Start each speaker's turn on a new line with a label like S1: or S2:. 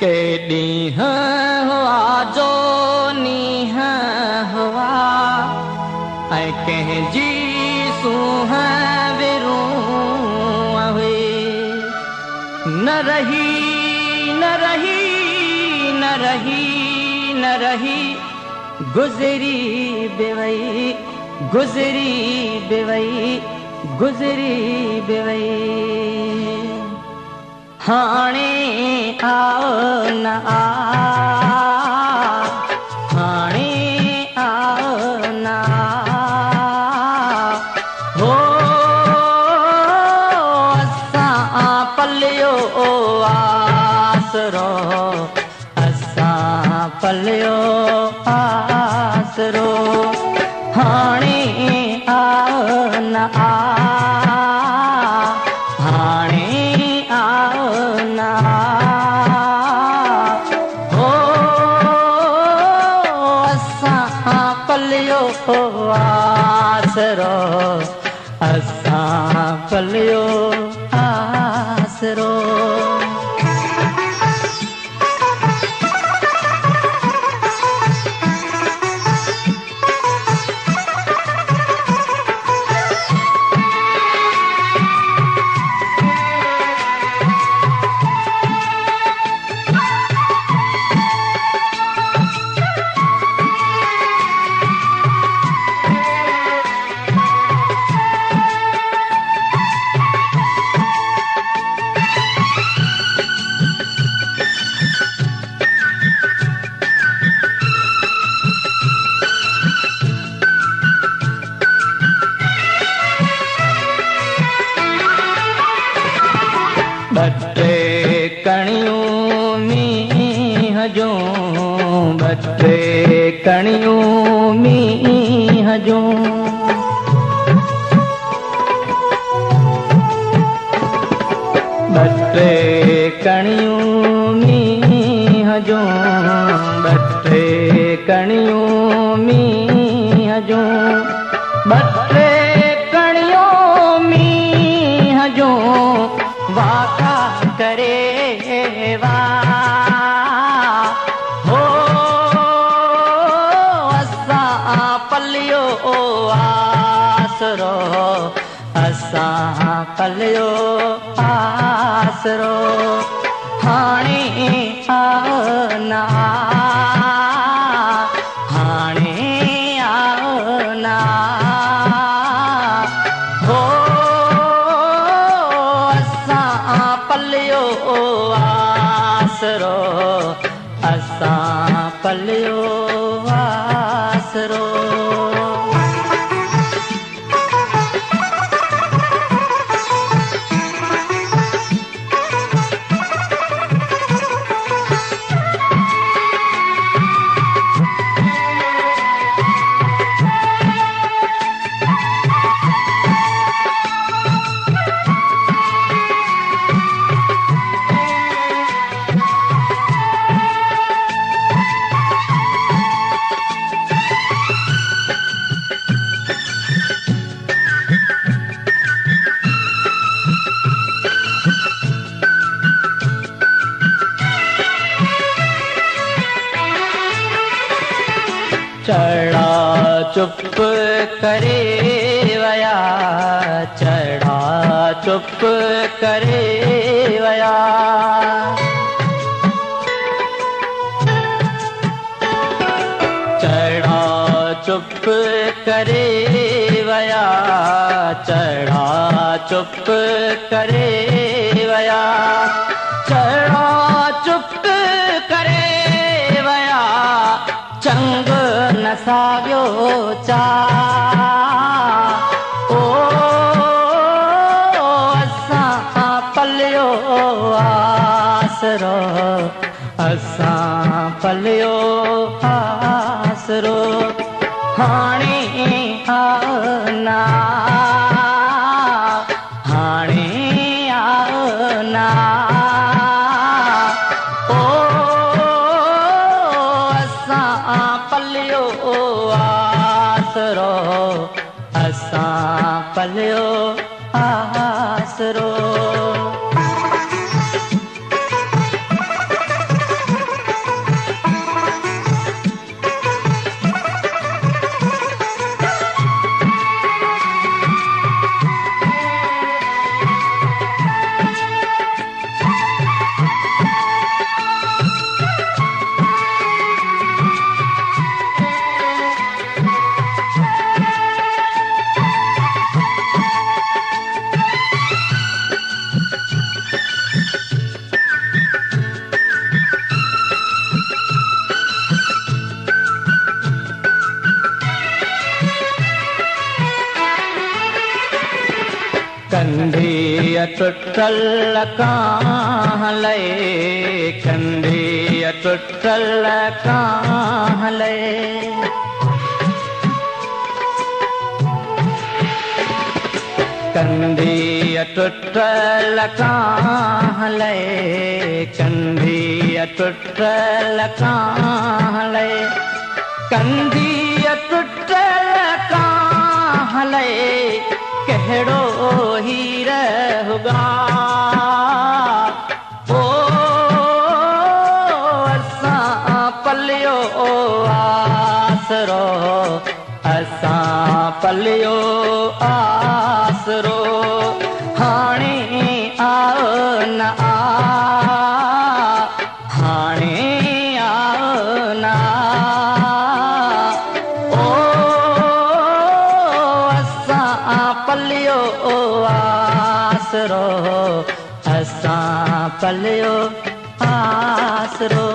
S1: के ॾींह हुआ जो नीह हुआ ऐं कंहिंजी सूंह विरूं हुई न रही न रही न रही न रही गुज़री बिवई गुज़री बिवई गुज़री बिवई हाणे आओ न आ हाणे आओ न हो असां पलियो आसरो असां पलियो आसरो हाणे आओ न आ आसरो असां पलियो आसरो बटे कणियूं मींह जूं बटे कणियूं मींह जूं बटे कणियूं मींह जूं बटे कणियूं मींह जूं बटे कणियूं मींह जूं वाका करे वा हो असां पलियो आसरो असां पलियो आसरो हाणे आओ न हाणे आओ न हो पलियो आसरो असां पलियो आसरो चढ़ा चुप करे वया चढ़ा चुप करे वया चढ़ा चुप करे वया चढ़ा चुप करे वया चढ़ा चुप करे वया चंग न साॻियो चा ओ असां पलियो आसरो असां पलियो आसरो हाणे आओ न हाणे आओ न पलियो आसरो असां पलियो आसरो कंधी टुटल कांह लए कंधी टुटल कांह लए कंधी टुटल कांह लए कंधी टुटल कांह लए कंधी टुटल कांह लए कहिड़ो हीर हुगा ओ असां पलियो आसरो असां पलियो आसरो हाणे आओ न आ हाणे आओ न ओ असां पलियो आसरो असां पलियो आसरो